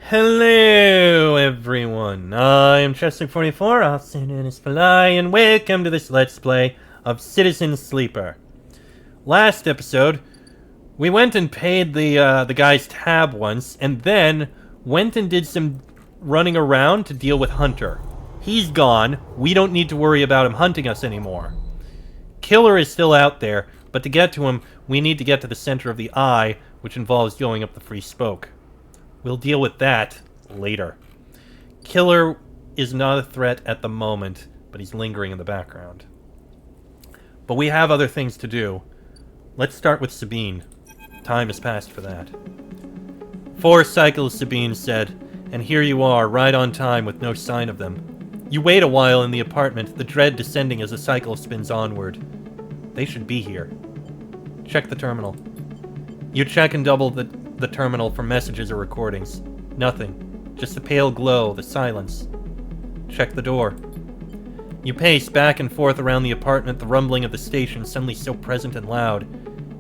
Hello, everyone. I am Chester44, also known as Fly, and welcome to this Let's Play of Citizen Sleeper. Last episode, we went and paid the guy's tab once, and then went and did some running around to deal with Hunter. He's gone. We don't need to worry about him hunting us anymore. Killer is still out there, but to get to him, we need to get to the center of the eye, which involves going up the free spoke. We'll deal with that later. Killer is not a threat at the moment, but he's lingering in the background. But we have other things to do. Let's start with Sabine. Time has passed for that. 4 cycles, Sabine said, and here you are, right on time with no sign of them. You wait a while in the apartment, the dread descending as the cycle spins onward. They should be here. Check the terminal. You check and double the terminal for messages or recordings. Nothing. Just the pale glow, the silence. Check the door. You pace back and forth around the apartment, the rumbling of the station suddenly so present and loud.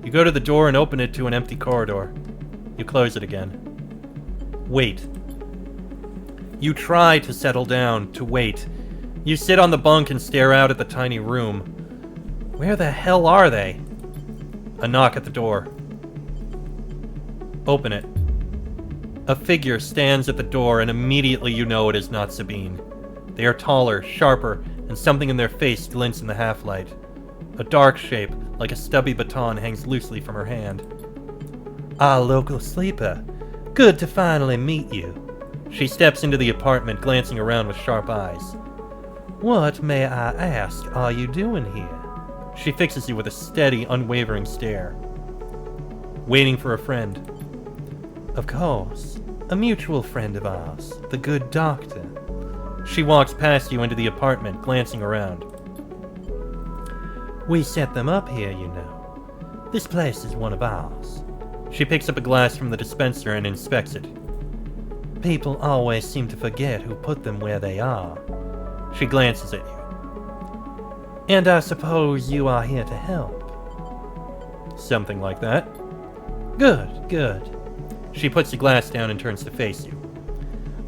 You go to the door and open it to an empty corridor. You close it again. Wait. You try to settle down, to wait. You sit on the bunk and stare out at the tiny room. Where the hell are they? A knock at the door. Open it. A figure stands at the door, and immediately you know it is not Sabine. They are taller, sharper, and something in their face glints in the half-light. A dark shape, like a stubby baton, hangs loosely from her hand. Our local sleeper. Good to finally meet you. She steps into the apartment, glancing around with sharp eyes. What, may I ask, are you doing here? She fixes you with a steady, unwavering stare. Waiting for a friend. Of course. A mutual friend of ours, the good doctor. She walks past you into the apartment, glancing around. We set them up here, you know. This place is one of ours. She picks up a glass from the dispenser and inspects it. People always seem to forget who put them where they are. She glances at you. And I suppose you are here to help. Something like that. Good, good. She puts the glass down and turns to face you.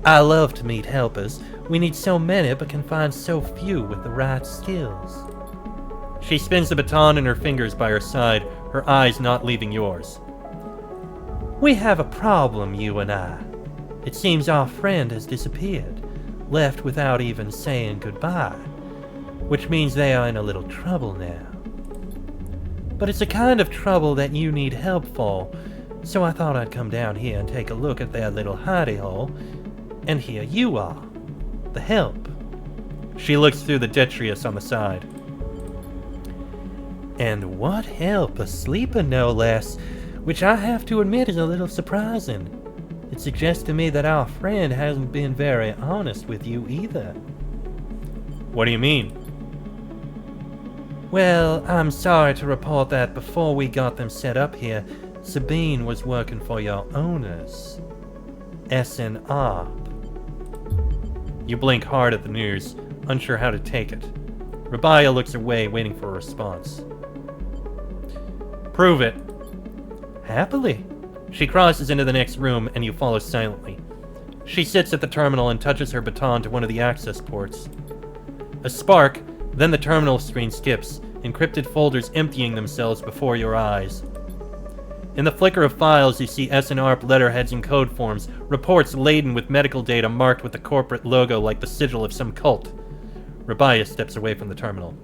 I love to meet helpers. We need so many but can find so few with the right skills. She spins the baton in her fingers by her side, her eyes not leaving yours. We have a problem, you and I. It seems our friend has disappeared, left without even saying goodbye, which means they are in a little trouble now. But it's a kind of trouble that you need help for, so I thought I'd come down here and take a look at their little hidey hole, and here you are, the help. She looks through the detritus on the side. And what help, a sleeper no less, which I have to admit is a little surprising. It suggests to me that our friend hasn't been very honest with you either. What do you mean? Well, I'm sorry to report that before we got them set up here, Sabine was working for your owners. SNR. You blink hard at the news, unsure how to take it. Rabaya looks away, waiting for a response. Prove it. Happily. She crosses into the next room, and you follow silently. She sits at the terminal and touches her baton to one of the access ports. A spark, then the terminal screen skips, encrypted folders emptying themselves before your eyes. In the flicker of files, you see SNARP letterheads and code forms, reports laden with medical data marked with the corporate logo like the sigil of some cult. Rabaya steps away from the terminal.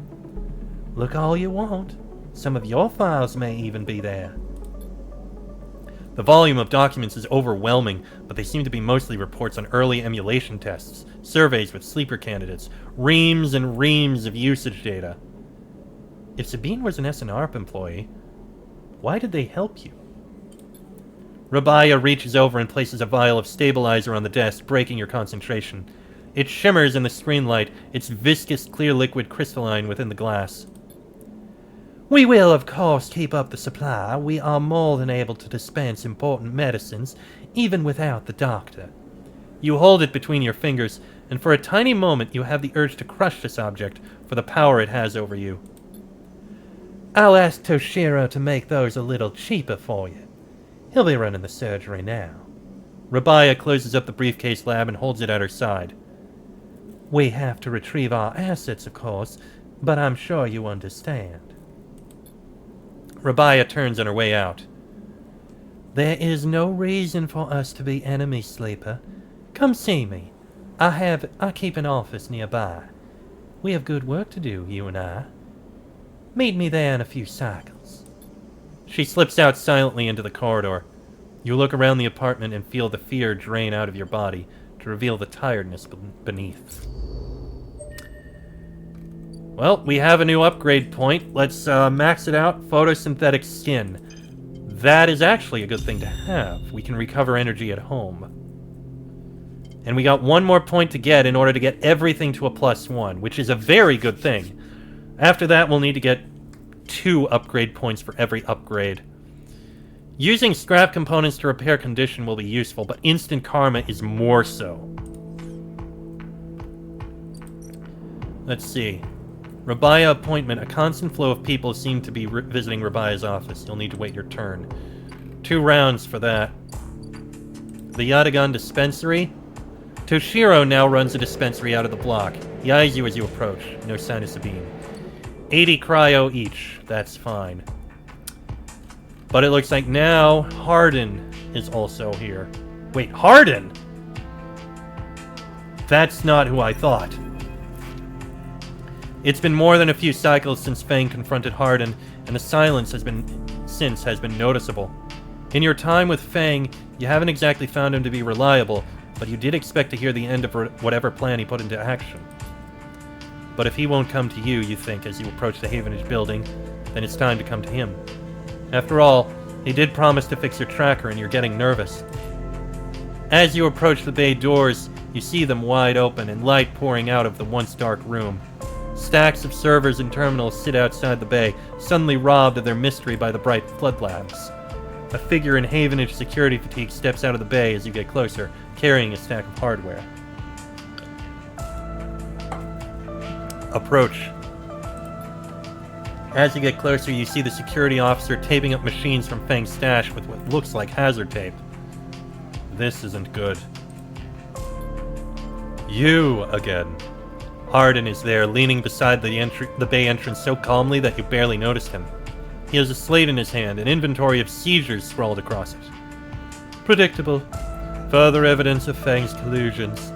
Look all you want. Some of your files may even be there. The volume of documents is overwhelming, but they seem to be mostly reports on early emulation tests, surveys with sleeper candidates, reams and reams of usage data. If Sabine was an SNARP employee, why did they help you? Rabaya reaches over and places a vial of stabilizer on the desk, breaking your concentration. It shimmers in the screen light, its viscous clear liquid crystalline within the glass. We will, of course, keep up the supply. We are more than able to dispense important medicines, even without the doctor. You hold it between your fingers, and for a tiny moment you have the urge to crush this object for the power it has over you. I'll ask Toshiro to make those a little cheaper for you. He'll be running the surgery now. Rabaya closes up the briefcase lab and holds it at her side. We have to retrieve our assets, of course, but I'm sure you understand. Rabaya turns on her way out. There is no reason for us to be enemies, Sleeper. Come see me. I keep an office nearby. We have good work to do, you and I. Meet me there in a few cycles. She slips out silently into the corridor. You look around the apartment and feel the fear drain out of your body to reveal the tiredness beneath. Well, we have a new upgrade point. Let's max it out. Photosynthetic skin. That is actually a good thing to have. We can recover energy at home. And we got one more point to get in order to get everything to a +1, which is a very good thing. After that, we'll need to get 2 upgrade points for every upgrade. Using scrap components to repair condition will be useful, but instant karma is more so. Let's see. Rabaya appointment. A constant flow of people seem to be visiting Rabaya's office. You'll need to wait your turn. 2 rounds for that. The Yatagan dispensary. Toshiro now runs a dispensary out of the block. He eyes you as you approach. No sign of Sabine. 80 cryo each. That's fine. But it looks like now Hardin is also here. Wait, Hardin? That's not who I thought. It's been more than a few cycles since Fang confronted Hardin, and the silence has been noticeable. In your time with Fang, you haven't exactly found him to be reliable, but you did expect to hear the end of whatever plan he put into action. But if he won't come to you, you think, as you approach the Havenage building, then it's time to come to him. After all, he did promise to fix your tracker, and you're getting nervous. As you approach the bay doors, you see them wide open and light pouring out of the once dark room. Stacks of servers and terminals sit outside the bay, suddenly robbed of their mystery by the bright flood lamps. A figure in Havenage security fatigue steps out of the bay as you get closer, carrying a stack of hardware. Approach. As you get closer, you see the security officer taping up machines from Fang's stash with what looks like hazard tape. This isn't good. You again. Hardin is there, leaning beside the bay entrance so calmly that you barely noticed him. He has a slate in his hand, an inventory of seizures scrawled across it. Predictable. Further evidence of Fang's collusions.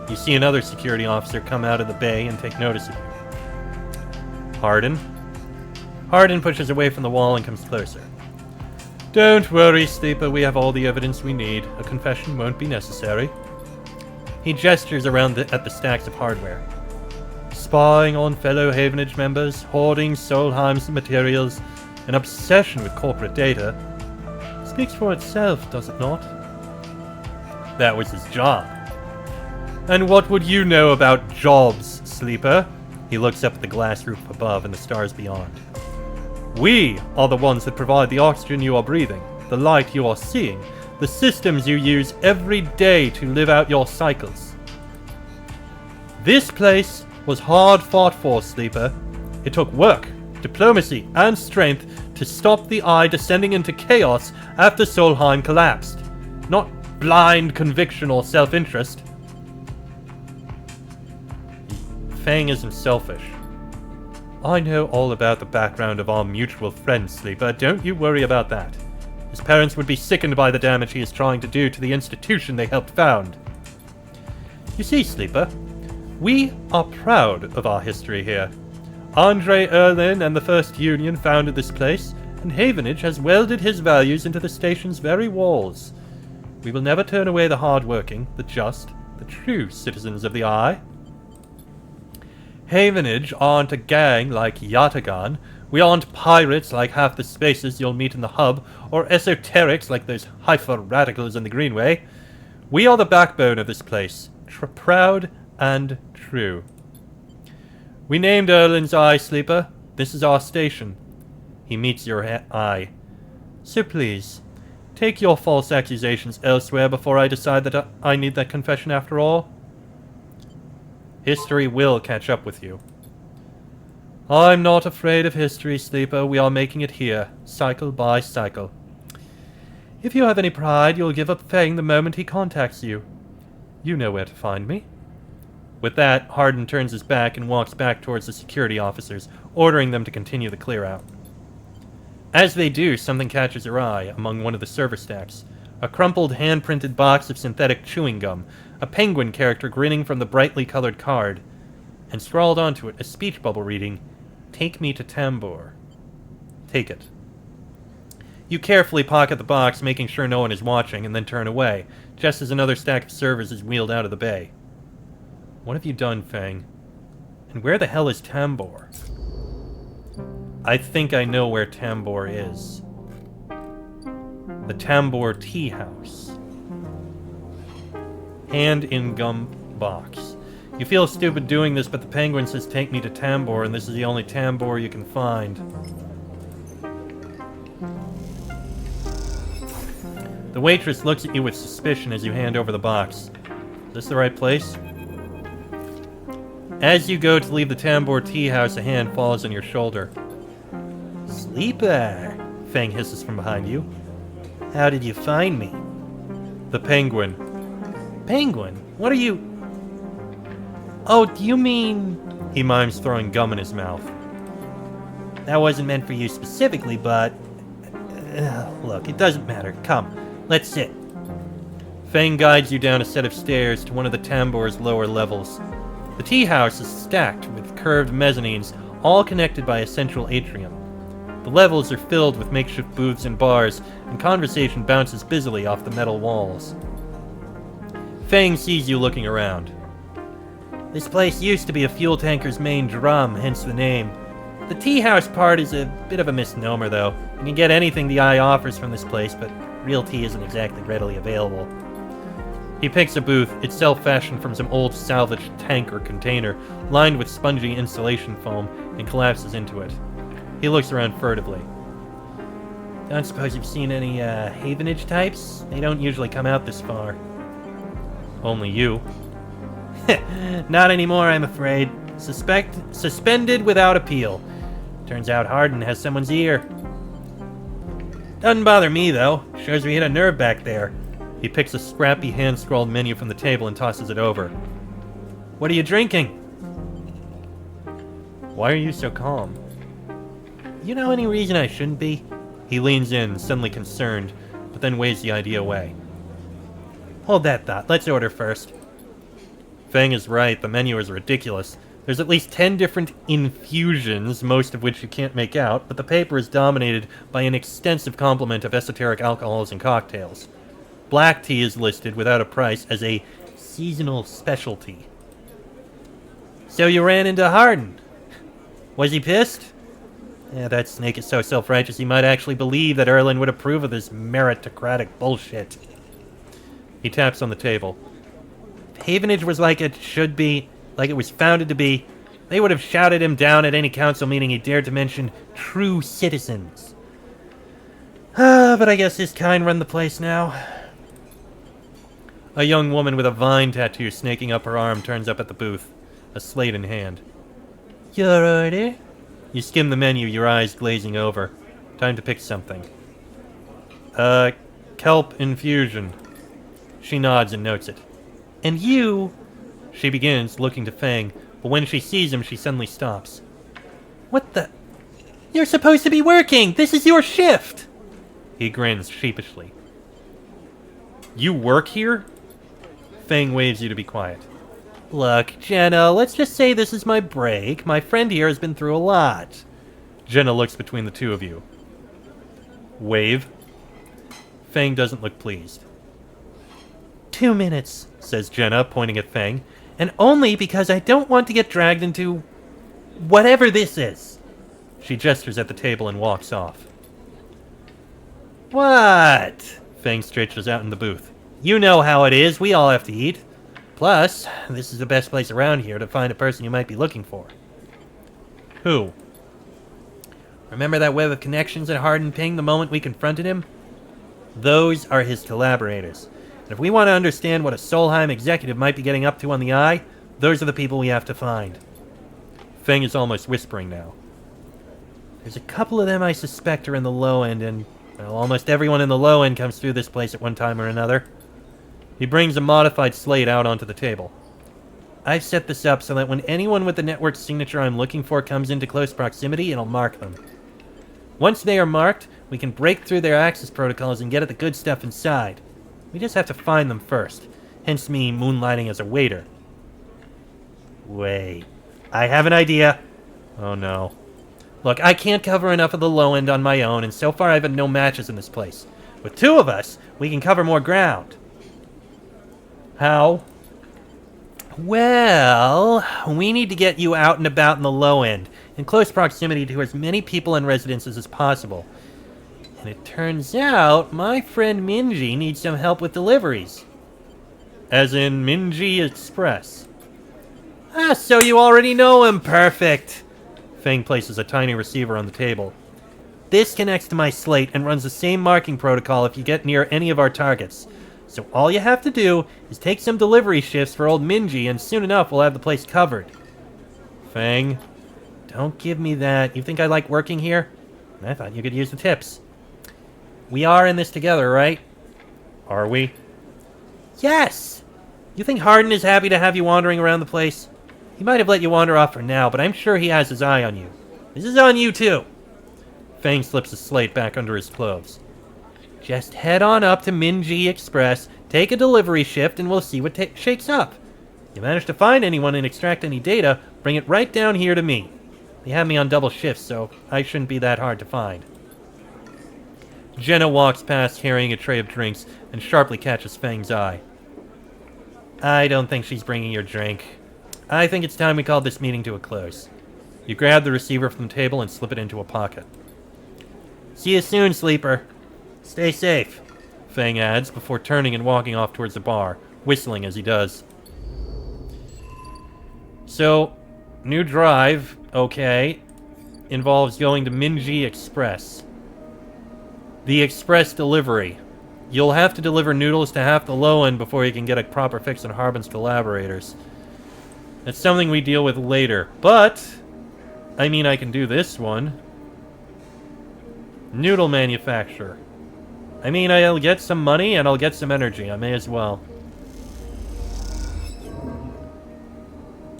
You see another security officer come out of the bay and take notice of you. Hardin? Hardin pushes away from the wall and comes closer. Don't worry, Sleeper, we have all the evidence we need. A confession won't be necessary. He gestures around at the stacks of hardware. Spying on fellow Havenage members, hoarding Solheim's materials, an obsession with corporate data. Speaks for itself, does it not? That was his job. And what would you know about jobs, Sleeper? He looks up at the glass roof above and the stars beyond. We are the ones that provide the oxygen you are breathing, the light you are seeing, the systems you use every day to live out your cycles. This place was hard fought for, Sleeper. It took work, diplomacy, and strength to stop the Eye descending into chaos after Solheim collapsed. Not blind conviction or self-interest. Fang isn't selfish. I know all about the background of our mutual friend, Sleeper. Don't you worry about that. His parents would be sickened by the damage he is trying to do to the institution they helped found. You see, Sleeper, we are proud of our history here. Andre Erlin and the First Union founded this place, and Havenage has welded his values into the station's very walls. We will never turn away the hard-working, the just, the true citizens of the Eye. Havenage aren't a gang like Yatagan. We aren't pirates like half the spaces you'll meet in the hub, or esoterics like those Haifa radicals in the Greenway. We are the backbone of this place, proud and true. We named Erlin's Eye, Sleeper. This is our station. He meets your eye. So please, take your false accusations elsewhere before I decide that I need that confession after all. History will catch up with you. I'm not afraid of history, Sleeper. We are making it here, cycle by cycle. If you have any pride, you'll give up Feng the moment he contacts you. You know where to find me. With that, Hardin turns his back and walks back towards the security officers, ordering them to continue the clear-out. As they do, something catches her eye among one of the server stacks. A crumpled, hand-printed box of synthetic chewing gum, a penguin character grinning from the brightly colored card, and scrawled onto it a speech bubble reading, "Take me to Tambor." Take it. You carefully pocket the box, making sure no one is watching, and then turn away, just as another stack of servers is wheeled out of the bay. What have you done, Feng? And where the hell is Tambor? I think I know where Tambor is. The Tambor Tea House. Hand in gum box. You feel stupid doing this, but the penguin says take me to Tambor, and this is the only Tambor you can find. The waitress looks at you with suspicion as you hand over the box. Is this the right place? As you go to leave the Tambor Tea House, a hand falls on your shoulder. Sleeper, Feng hisses from behind you. How did you find me? The penguin. Penguin? What are you... Oh, do you mean... He mimes throwing gum in his mouth. That wasn't meant for you specifically, but... look, it doesn't matter. Come, let's sit. Feng guides you down a set of stairs to one of the Tambor's lower levels. The tea house is stacked with curved mezzanines, all connected by a central atrium. The levels are filled with makeshift booths and bars, and conversation bounces busily off the metal walls. Feng sees you looking around. This place used to be a fuel tanker's main drum, hence the name. The tea house part is a bit of a misnomer, though. You can get anything the eye offers from this place, but real tea isn't exactly readily available. He picks a booth, itself fashioned from some old salvaged tank or container, lined with spongy insulation foam, and collapses into it. He looks around furtively. Don't suppose you've seen any, Havenage types? They don't usually come out this far. Only you. Not anymore, I'm afraid. Suspended without appeal. Turns out Hardin has someone's ear. Doesn't bother me, though. Shows we hit a nerve back there. He picks a scrappy hand-scrawled menu from the table and tosses it over. What are you drinking? Why are you so calm? You know any reason I shouldn't be? He leans in, suddenly concerned, but then waves the idea away. Hold that thought. Let's order first. Feng is right. The menu is ridiculous. There's at least 10 different infusions, most of which you can't make out, but the paper is dominated by an extensive complement of esoteric alcohols and cocktails. Black tea is listed without a price as a seasonal specialty. So you ran into Hardin. Was he pissed? Yeah, that snake is so self-righteous he might actually believe that Erlen would approve of this meritocratic bullshit. He taps on the table. If Havenage was like it should be, like it was founded to be, they would have shouted him down at any council meeting he dared to mention true citizens. But I guess his kind run the place now. A young woman with a vine tattoo snaking up her arm turns up at the booth, a slate in hand. Your order? You skim the menu, your eyes glazing over. Time to pick something. Kelp infusion. She nods and notes it. And you... She begins, looking to Feng, but when she sees him, she suddenly stops. What the... You're supposed to be working! This is your shift! He grins sheepishly. You work here? Feng waves you to be quiet. Look, Jenna, let's just say this is my break. My friend here has been through a lot. Jenna looks between the two of you. Wave. Feng doesn't look pleased. 2 minutes, says Jenna, pointing at Feng, and only because I don't want to get dragged into... whatever this is. She gestures at the table and walks off. What? Feng stretches out in the booth. You know how it is, we all have to eat. Plus, this is the best place around here to find a person you might be looking for. Who? Remember that web of connections that Hardin pinged the moment we confronted him? Those are his collaborators. And if we want to understand what a Solheim executive might be getting up to on the Eye, those are the people we have to find. Feng is almost whispering now. There's a couple of them I suspect are in the low end, and Well, almost everyone in the low end comes through this place at one time or another. He brings a modified slate out onto the table. I've set this up so that when anyone with the network signature I'm looking for comes into close proximity, it'll mark them. Once they are marked, we can break through their access protocols and get at the good stuff inside. We just have to find them first, hence me moonlighting as a waiter. Wait, I have an idea. Oh no. Look, I can't cover enough of the low end on my own, and so far I've had no matches in this place. With two of us, we can cover more ground. How? Well, we need to get you out and about in the low end, in close proximity to as many people and residences as possible. And it turns out my friend Minji needs some help with deliveries. As in Minji Express. Ah, so you already know him. Perfect. Feng places a tiny receiver on the table. This connects to my slate and runs the same marking protocol if you get near any of our targets. So all you have to do is take some delivery shifts for old Minji, and soon enough we'll have the place covered. Feng, don't give me that. You think I like working here? I thought you could use the tips. We are in this together, right? Are we? Yes! You think Hardin is happy to have you wandering around the place? He might have let you wander off for now, but I'm sure he has his eye on you. This is on you, too. Feng slips the slate back under his clothes. Just head on up to Minji Express, take a delivery shift, and we'll see what shakes up. If you manage to find anyone and extract any data, bring it right down here to me. They have me on double shifts, so I shouldn't be that hard to find. Jenna walks past carrying a tray of drinks and sharply catches Feng's eye. I don't think she's bringing your drink. I think it's time we called this meeting to a close. You grab the receiver from the table and slip it into a pocket. See you soon, Sleeper. Stay safe, Feng adds before turning and walking off towards the bar, whistling as he does. So, new drive, okay, involves going to Minji Express. The express delivery. You'll have to deliver noodles to half the low end before you can get a proper fix on Harbin's collaborators. That's something we deal with later, but I mean, I can do this one. Noodle manufacturer. I mean, I'll get some money and I'll get some energy. I may as well.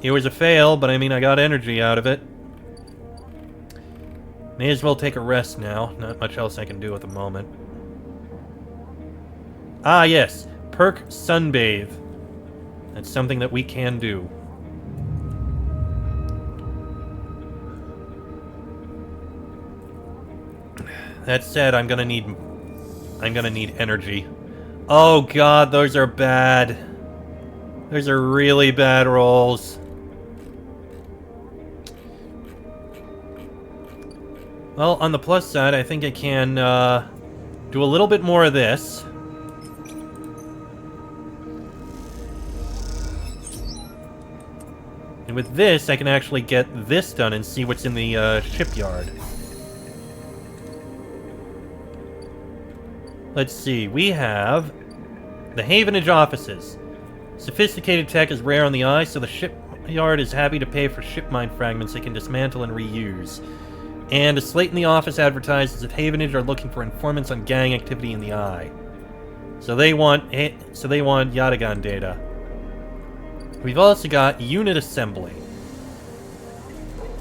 It was a fail, but I mean, I got energy out of it. May as well take a rest now. Not much else I can do at the moment. Ah, yes. Perk Sunbathe. That's something that we can do. That said, I'm gonna need energy. Oh god, those are bad. Those are really bad rolls. Well, on the plus side, I think I can do a little bit more of this. And with this, I can actually get this done and see what's in the shipyard. Let's see, we have the Havenage offices. Sophisticated tech is rare on the eye, so the shipyard is happy to pay for ship mine fragments they can dismantle and reuse. And a slate in the office advertises that Havenage are looking for informants on gang activity in the eye. So they want Yatagan data. We've also got unit assembly.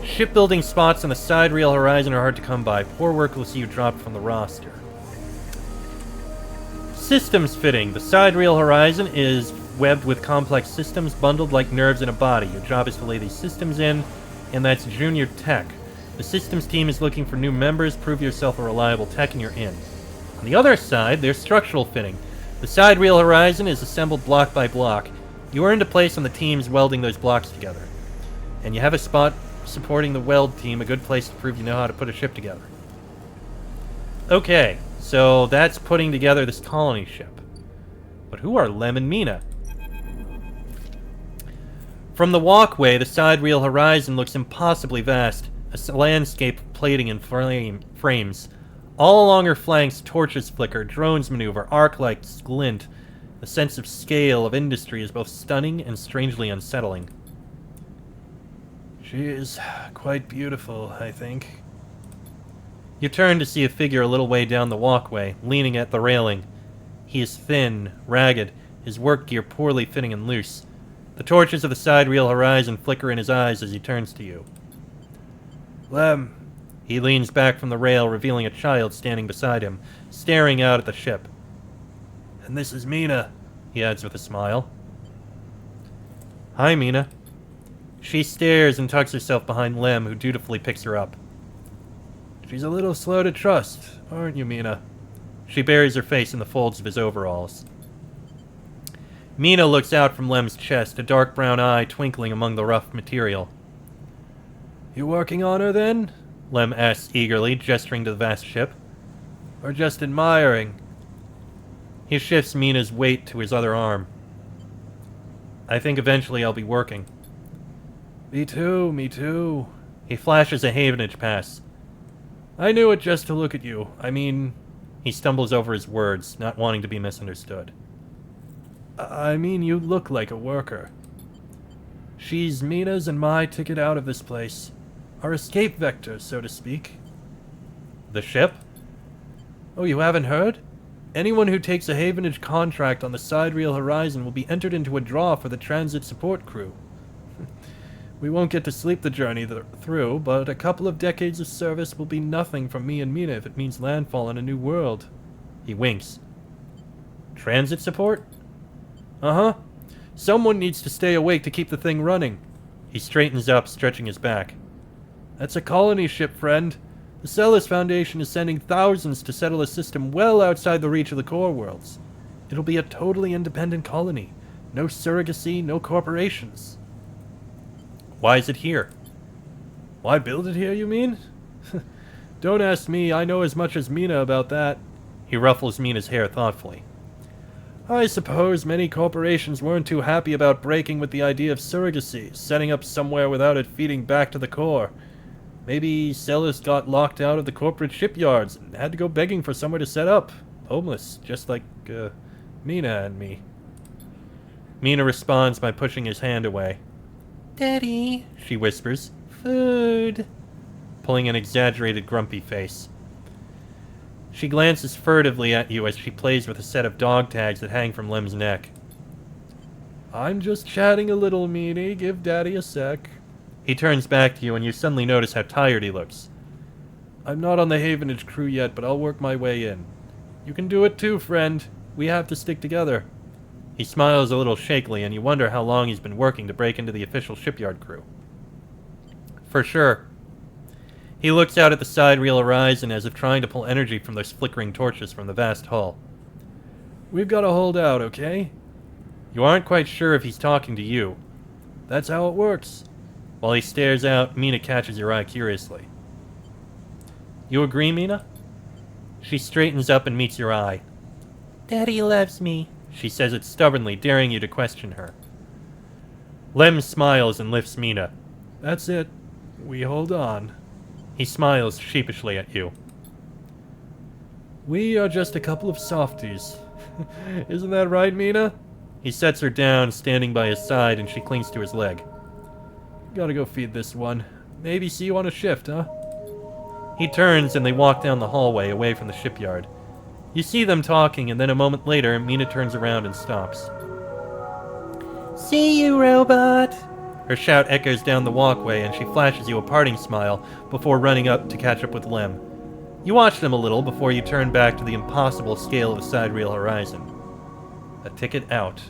Shipbuilding spots on the sidereal horizon are hard to come by. Poor work will see you dropped from the roster. Systems fitting. The sidereal horizon is webbed with complex systems bundled like nerves in a body. Your job is to lay these systems in, and that's junior tech. The systems team is looking for new members. Prove yourself a reliable tech and you're in. On the other side, there's structural fitting. The sidereal horizon is assembled block by block. You earned a place on the teams welding those blocks together. And you have a spot supporting the weld team, a good place to prove you know how to put a ship together. Okay, so that's putting together this colony ship. But who are Lem and Mina? From the walkway, the sidereal horizon looks impossibly vast. A landscape of plating and frames. All along her flanks, torches flicker, drones maneuver, arc lights glint. The sense of scale of industry is both stunning and strangely unsettling. She is quite beautiful, I think. You turn to see a figure a little way down the walkway, leaning at the railing. He is thin, ragged, his work gear poorly fitting and loose. The torches of the side reel horizon flicker in his eyes as he turns to you. Lem. He leans back from the rail, revealing a child standing beside him, staring out at the ship. And this is Mina, he adds with a smile. Hi, Mina. She stares and tucks herself behind Lem, who dutifully picks her up. She's a little slow to trust, aren't you, Mina? She buries her face in the folds of his overalls. Mina looks out from Lem's chest, a dark brown eye twinkling among the rough material. You working on her, then? Lem asks eagerly, gesturing to the vast ship. Or just admiring? He shifts Mina's weight to his other arm. I think eventually I'll be working. Me too, me too. He flashes a Havenage pass. I knew it just to look at you. I mean... He stumbles over his words, not wanting to be misunderstood. I mean, you look like a worker. She's Mina's and my ticket out of this place. Our escape vector, so to speak. The ship? Oh, you haven't heard? Anyone who takes a Havenage contract on the side reel horizon will be entered into a draw for the transit support crew. We won't get to sleep the journey through, but a couple of decades of service will be nothing from me and Mina if it means landfall on a new world. He winks. Transit support? Uh-huh. Someone needs to stay awake to keep the thing running. He straightens up, stretching his back. That's a colony ship, friend. The Celis Foundation is sending thousands to settle a system well outside the reach of the core worlds. It'll be a totally independent colony. No surrogacy, no corporations. Why is it here? Why build it here, you mean? Don't ask me, I know as much as Mina about that. He ruffles Mina's hair thoughtfully. I suppose many corporations weren't too happy about breaking with the idea of surrogacy, setting up somewhere without it feeding back to the core. Maybe Celis got locked out of the corporate shipyards and had to go begging for somewhere to set up. Homeless, just like, Mina and me. Mina responds by pushing his hand away. Daddy, she whispers. Food. Pulling an exaggerated grumpy face. She glances furtively at you as she plays with a set of dog tags that hang from Lem's neck. I'm just chatting a little, Meanie. Give Daddy a sec. He turns back to you and you suddenly notice how tired he looks. I'm not on the Havenage crew yet, but I'll work my way in. You can do it too, friend. We have to stick together. He smiles a little shakily and you wonder how long he's been working to break into the official shipyard crew. For sure. He looks out at the side reel horizon as if trying to pull energy from those flickering torches from the vast hull. We've got to hold out, okay? You aren't quite sure if he's talking to you. That's how it works. While he stares out, Mina catches your eye curiously. You agree, Mina? She straightens up and meets your eye. Daddy loves me, she says it stubbornly, daring you to question her. Lem smiles and lifts Mina. That's it. We hold on. He smiles sheepishly at you. We are just a couple of softies. Isn't that right, Mina? He sets her down, standing by his side, and she clings to his leg. Gotta go feed this one. Maybe see you on a shift, huh? He turns and they walk down the hallway away from the shipyard. You see them talking, and then a moment later, Mina turns around and stops. See you, robot! Her shout echoes down the walkway, and she flashes you a parting smile before running up to catch up with Lem. You watch them a little before you turn back to the impossible scale of the side reel horizon. A ticket out.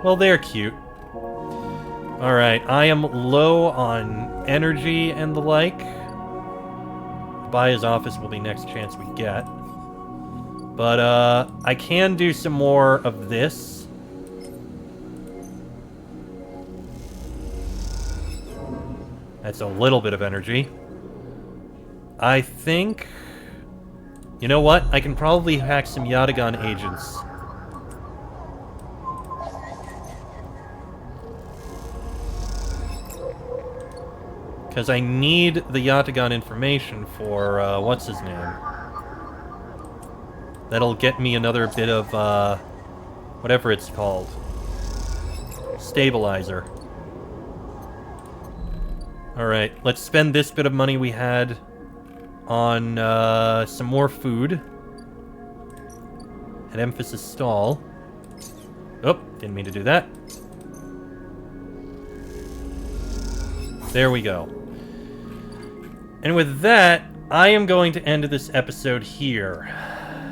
Well, they're cute. Alright, I am low on energy and the like. Baya's office will be next chance we get. But, I can do some more of this. That's a little bit of energy. I think... You know what? I can probably hack some Yatagan agents. Because I need the Yatagan information for, what's his name? That'll get me another bit of, whatever it's called. Stabilizer. Alright, let's spend this bit of money we had. on some more food at Emphasis Stall. Oh, didn't mean to do that. There we go. And with that, I am going to end this episode here,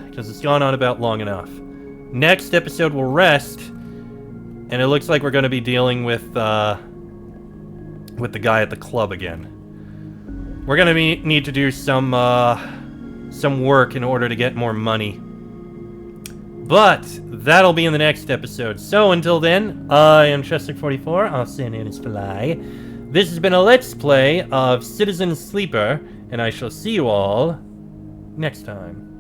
because it's gone on about long enough. Next episode we'll rest, and it looks like we're going to be dealing with the guy at the club again. We're going to need to do some work in order to get more money. But that'll be in the next episode. So until then, I am Chester44, also known as Fly. This has been a Let's Play of Citizen Sleeper, and I shall see you all next time.